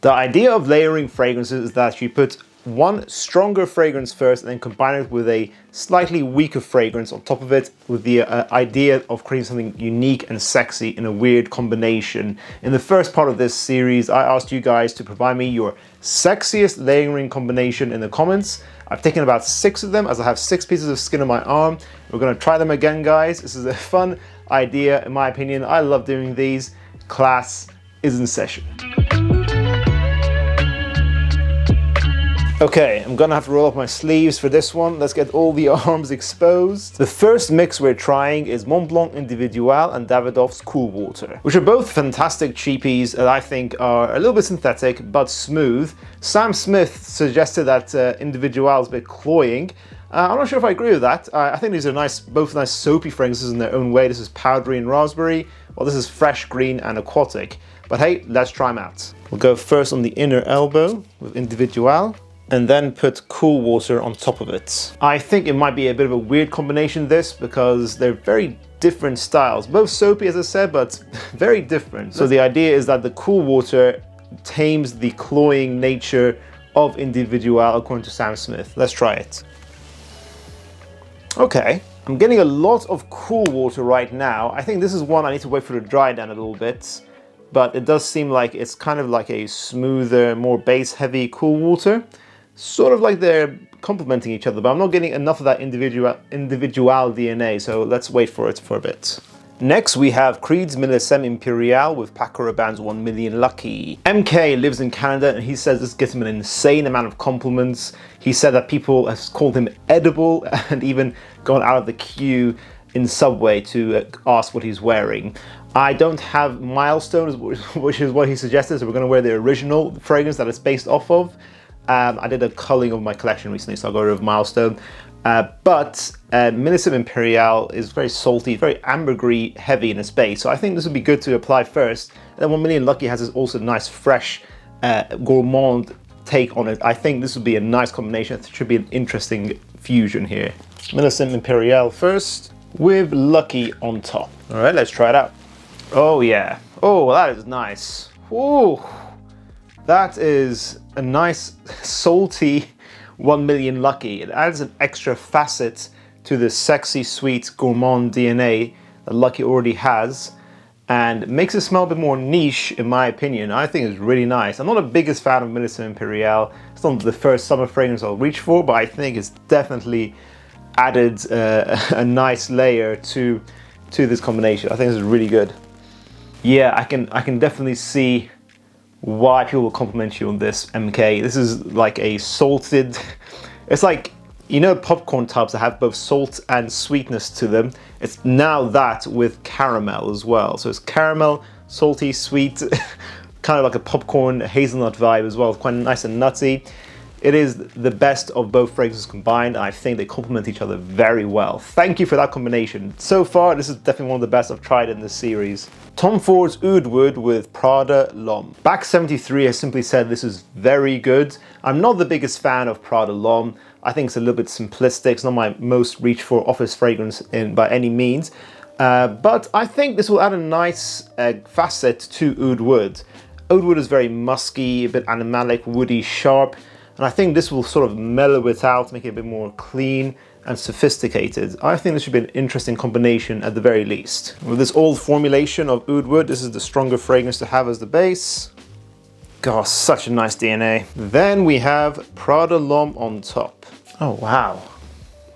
The idea of layering fragrances is that you put one stronger fragrance first and then combine it with a slightly weaker fragrance on top of it, with the idea of creating something unique and sexy in a weird combination. In the first part of this series, I asked you guys to provide me your sexiest layering combination in the comments. I've taken about 6 of them, as I have 6 pieces of skin on my arm. We're going to try them again, guys. This is a fun idea, in my opinion. I love doing these. Class is in session. Okay, I'm gonna have to roll up my sleeves for this one. Let's get all the arms exposed. The first mix we're trying is Montblanc Individual and Davidoff's Cool Water, which are both fantastic cheapies that I think are a little bit synthetic but smooth. Sam Smith suggested that Individual is a bit cloying. I'm not sure if I agree with that. I think these are both nice soapy fragrances in their own way. This is powdery and raspberry, while this is fresh green and aquatic. But hey, let's try them out. We'll go first on the inner elbow with Individual, and then put Cool Water on top of it. I think it might be a bit of a weird combination, this, because they're very different styles. Both soapy, as I said, but very different. So the idea is that the Cool Water tames the cloying nature of Individual, according to Sam Smith. Let's try it. Okay, I'm getting a lot of Cool Water right now. I think this is one I need to wait for it to dry down a little bit, but it does seem like it's kind of like a smoother, more base-heavy Cool Water. Sort of like they're complementing each other, but I'm not getting enough of that individual DNA, so let's wait for it for a bit. Next, we have Creed's Militiam Imperial with Paco Rabanne's 1 Million Lucky. MK lives in Canada and he says this gets him an insane amount of compliments. He said that people have called him edible and even gone out of the queue in Subway to ask what he's wearing. I don't have Milestone, which is what he suggested, so we're going to wear the original fragrance that it's based off of. I did a culling of my collection recently, so I'll go rid of Milestone. But Militiam Imperial is very salty, very ambergris heavy in its base, so I think this would be good to apply first. And then 1 Million Lucky has this also nice, fresh, gourmand take on it. I think this would be a nice combination. It should be an interesting fusion here. Militiam Imperial first, with Lucky on top. All right, let's try it out. Oh yeah. Oh, that is nice. Ooh. That is a nice salty 1 Million Lucky. It adds an extra facet to the sexy, sweet gourmand DNA that Lucky already has, and makes it smell a bit more niche, in my opinion. I think it's really nice. I'm not the biggest fan of Militiam Imperial. It's not the first summer fragrance I'll reach for, but I think it's definitely added a nice layer to this combination. I think this is really good. Yeah, I can definitely see why people will compliment you on this, MK. This is like a salted, it's like, you know, popcorn tubs that have both salt and sweetness to them. It's now that with caramel as well. So it's caramel, salty, sweet, kind of like a popcorn hazelnut vibe as well. It's quite nice and nutty. It is the best of both fragrances combined. I think they complement each other very well. Thank you for that combination. So far, this is definitely one of the best I've tried in this series. Tom Ford's Oud Wood with Prada L'Homme. Back73 has simply said this is very good. I'm not the biggest fan of Prada L'Homme. I think it's a little bit simplistic. It's not my most reach for office fragrance by any means. But I think this will add a nice facet to Oud Wood. Oud Wood is very musky, a bit animalic, woody, sharp. And I think this will sort of mellow it out, make it a bit more clean and sophisticated. I think this should be an interesting combination at the very least. With this old formulation of Oud Wood, this is the stronger fragrance to have as the base. God, such a nice DNA. Then we have Prada L'Homme on top. Oh, wow.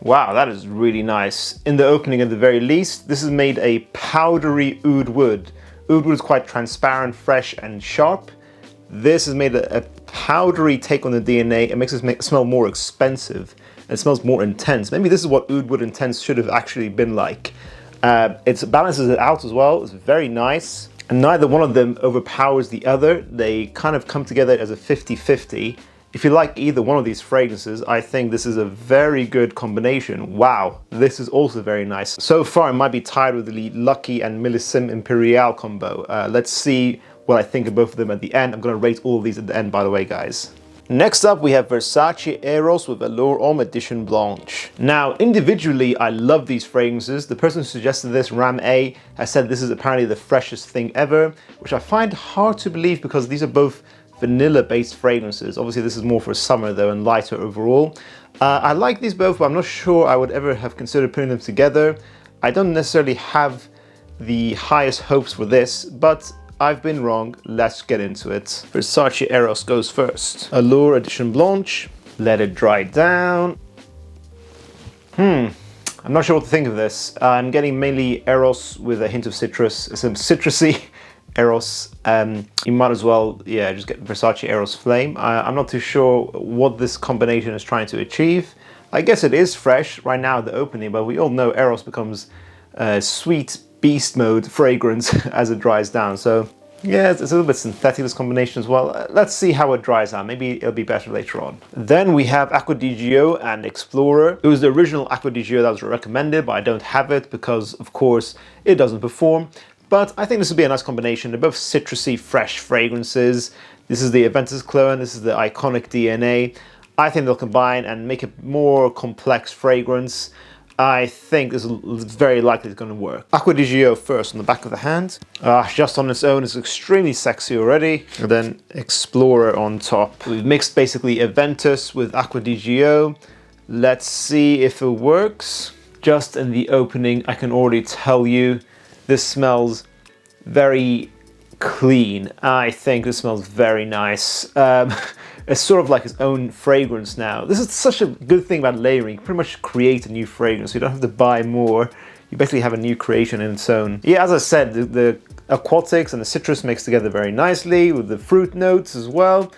Wow, that is really nice. In the opening at the very least, this is made a powdery Oud Wood. Oud Wood is quite transparent, fresh and sharp. This has made a powdery take on the DNA. It makes it smell more expensive. It smells more intense. Maybe this is what Oud Wood Intense should have actually been like. It balances it out as well. It's very nice. And neither one of them overpowers the other. They kind of come together as a 50-50. If you like either one of these fragrances, I think this is a very good combination. Wow, this is also very nice. So far, I might be tired with the Lucky and Militiam Imperial combo. Let's see what I think of both of them at the end. I'm going to rate all of these at the end, by the way, guys. Next up, we have Versace Eros with Allure Homme Edition Blanche. Now, individually, I love these fragrances. The person who suggested this, Ram A, has said this is apparently the freshest thing ever, which I find hard to believe because these are both vanilla-based fragrances. Obviously, this is more for summer though and lighter overall. I like these both, but I'm not sure I would ever have considered putting them together. I don't necessarily have the highest hopes for this, but I've been wrong. Let's get into it. Versace Eros goes first. Allure Edition Blanche. Let it dry down. I'm not sure what to think of this. I'm getting mainly Eros with a hint of citrus, some citrusy Eros. You might as well, yeah, just get Versace Eros Flame. I'm not too sure what this combination is trying to achieve. I guess it is fresh right now at the opening, but we all know Eros becomes sweet beast mode fragrance as it dries down. So yeah, it's a little bit synthetic, this combination as well. Let's see how it dries out. Maybe it'll be better later on. Then we have Acqua di Gio and Explorer. It was the original Acqua di Gio that was recommended, but I don't have it because, of course, it doesn't perform. But I think this would be a nice combination. They're both citrusy, fresh fragrances. This is the Aventus clone. This is the iconic DNA. I think they'll combine and make a more complex fragrance. I think this is very likely going to work. Acqua di Gio first on the back of the hand. Just on its own, it's extremely sexy already. And then Explorer on top. We've mixed basically Aventus with Acqua di Gio. Let's see if it works. Just in the opening, I can already tell you this smells very clean. I think this smells very nice. It's sort of like its own fragrance now. This is such a good thing about layering. You pretty much create a new fragrance. You don't have to buy more. You basically have a new creation in its own. Yeah, as I said, the aquatics and the citrus mix together very nicely with the fruit notes as well.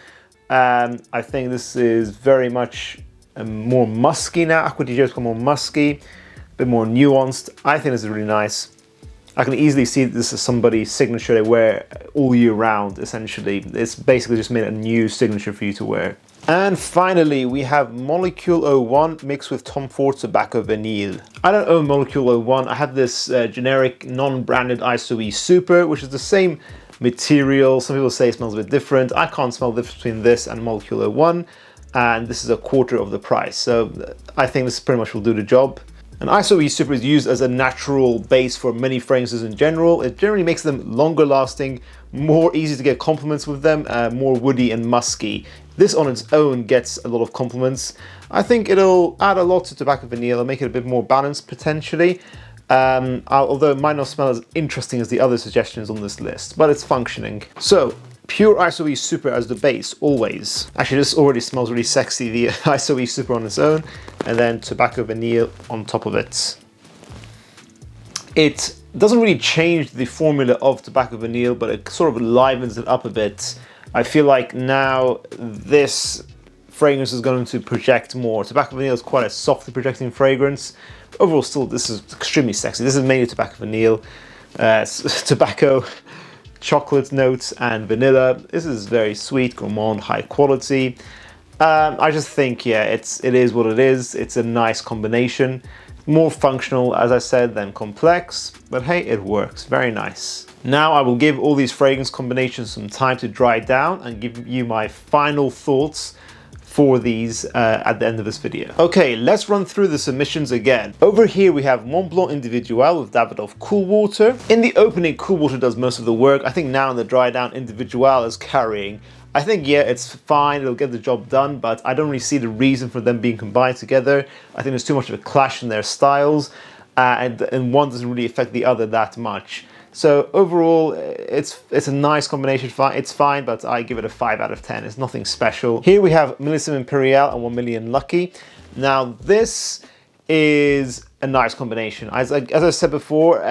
I think this is very much more musky now. Acqua di Gio has got more musky, a bit more nuanced. I think this is really nice. I can easily see this as somebody's signature they wear all year round, essentially. It's basically just made a new signature for you to wear. And finally, we have Molecule 01 mixed with Tom Ford Tobacco Vanille. I don't own Molecule 01. I have this generic non-branded ISOE Super, which is the same material. Some people say it smells a bit different. I can't smell the difference between this and Molecule 01, and this is a quarter of the price. So I think this pretty much will do the job. An ISOE Super is used as a natural base for many fragrances in general. It generally makes them longer lasting, more easy to get compliments with them, more woody and musky. This on its own gets a lot of compliments. I think it'll add a lot to Tobacco Vanille and make it a bit more balanced potentially. Although it might not smell as interesting as the other suggestions on this list, but it's functioning. So, pure ISOE Super as the base, always. Actually, this already smells really sexy, the ISOE Super on its own, and then Tobacco Vanille on top of it. It doesn't really change the formula of Tobacco Vanille, but it sort of livens it up a bit. I feel like now this fragrance is going to project more. Tobacco Vanille is quite a softly projecting fragrance. Overall, still, this is extremely sexy. This is mainly Tobacco Vanille, tobacco, chocolate notes and vanilla. This is very sweet, gourmand, high quality. I just think, yeah, it is what it is. It's a nice combination. More functional, as I said, than complex, but hey, it works. Very nice. Now I will give all these fragrance combinations some time to dry down and give you my final thoughts for these at the end of this video. Okay, let's run through the submissions again. Over here we have Montblanc Individual with Davidoff Cool Water. In the opening, Cool Water does most of the work. I think now in the dry down, Individual is carrying. I think, yeah, it's fine, it'll get the job done, but I don't really see the reason for them being combined together. I think there's too much of a clash in their styles, and one doesn't really affect the other that much. So overall, it's a nice combination. It's fine, but I give it a 5 out of 10. It's nothing special. Here we have Militiam Imperial and 1 Million Lucky. Now this is a nice combination. As I said before,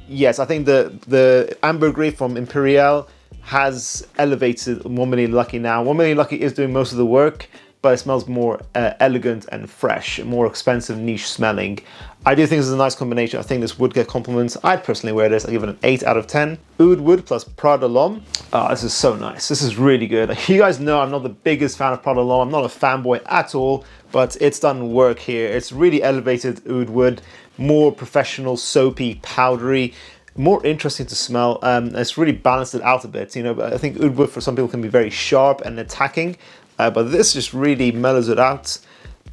yes, I think the ambergris from Imperial has elevated 1 Million Lucky now. 1 Million Lucky is doing most of the work, but it smells more elegant and fresh, more expensive, niche smelling. I do think this is a nice combination. I think this would get compliments. I'd personally wear this. I give it an 8 out of 10. Oud Wood plus Prada L'Homme. Oh, this is so nice. This is really good. You guys know I'm not the biggest fan of Prada L'Homme. I'm not a fanboy at all, but it's done work here. It's really elevated Oud Wood, more professional, soapy, powdery, more interesting to smell. It's really balanced it out a bit. You know, I think Oud Wood for some people can be very sharp and attacking, but this just really mellows it out,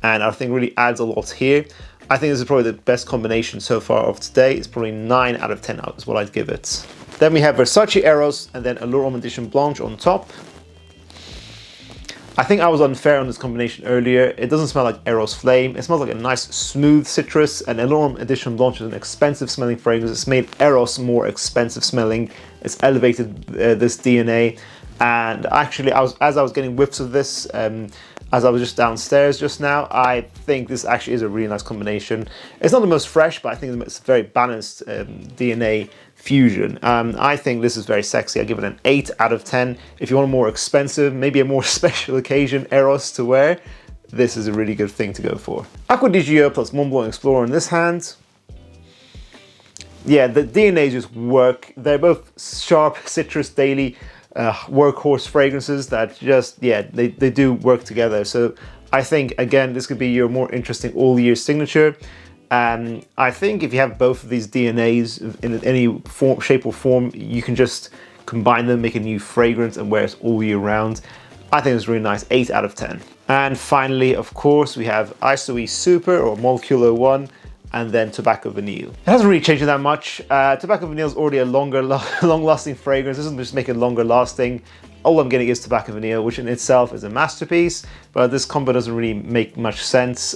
and I think really adds a lot here. I think this is probably the best combination so far of today. It's probably 9 out of 10 out is what I'd give it. Then we have Versace Eros and then Allure Homme Edition Blanche on top. I think I was unfair on this combination earlier. It doesn't smell like Eros Flame. It smells like a nice smooth citrus, and Elorum Edition Blanche is an expensive smelling fragrance. It's made Eros more expensive smelling. It's elevated this DNA. And actually, as I was getting whiffs of this, as I was just downstairs just now, I think this actually is a really nice combination. It's not the most fresh, but I think it's a very balanced DNA fusion. I think this is very sexy. I give it an 8 out of 10. If you want a more expensive, maybe a more special occasion Eros to wear, this is a really good thing to go for. Acqua di Gio plus Montblanc Explorer in this hand. Yeah, the DNA just work. They're both sharp citrus daily workhorse fragrances that just, yeah, they do work together. So I think, again, this could be your more interesting all-year signature. I think if you have both of these DNAs in any form, shape or form, you can just combine them, make a new fragrance and wear it all year round. I think it's really nice, 8 out of 10. And finally, of course, we have ISOE Super or Molecular 1, and then Tobacco Vanille. It hasn't really changed that much. Tobacco Vanille is already a long-lasting fragrance. This is just make it longer lasting. All I'm getting is Tobacco Vanille, which in itself is a masterpiece, but this combo doesn't really make much sense.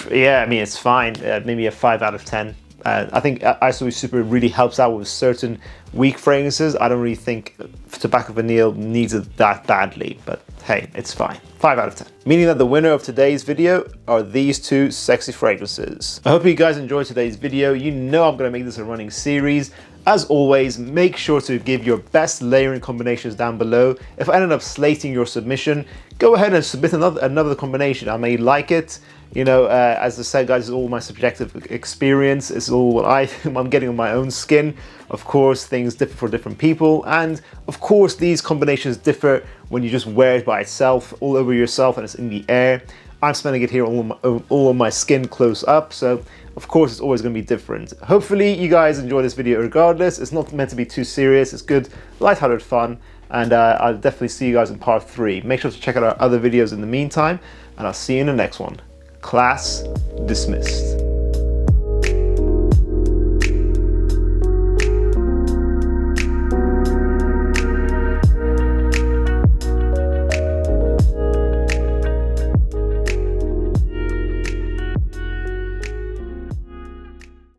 Yeah, I mean, it's fine. Maybe a 5 out of 10. I think ISOE Super really helps out with certain weak fragrances. I don't really think Tobacco Vanille needs it that badly, but hey, it's fine. 5 out of 10. Meaning that the winner of today's video are these two sexy fragrances. I hope you guys enjoyed today's video. You know I'm going to make this a running series. As always, make sure to give your best layering combinations down below. If I ended up slating your submission, go ahead and submit another combination. I may like it. You know, as I said, guys, it's all my subjective experience. It's all what I'm getting on my own skin. Of course, things differ for different people. And of course, these combinations differ when you just wear it by itself, all over yourself, and it's in the air. I'm smelling it here all on my skin close up. So of course, it's always going to be different. Hopefully you guys enjoy this video regardless. It's not meant to be too serious. It's good, lighthearted fun. And I'll definitely see you guys in part 3. Make sure to check out our other videos in the meantime. And I'll see you in the next one. Class dismissed.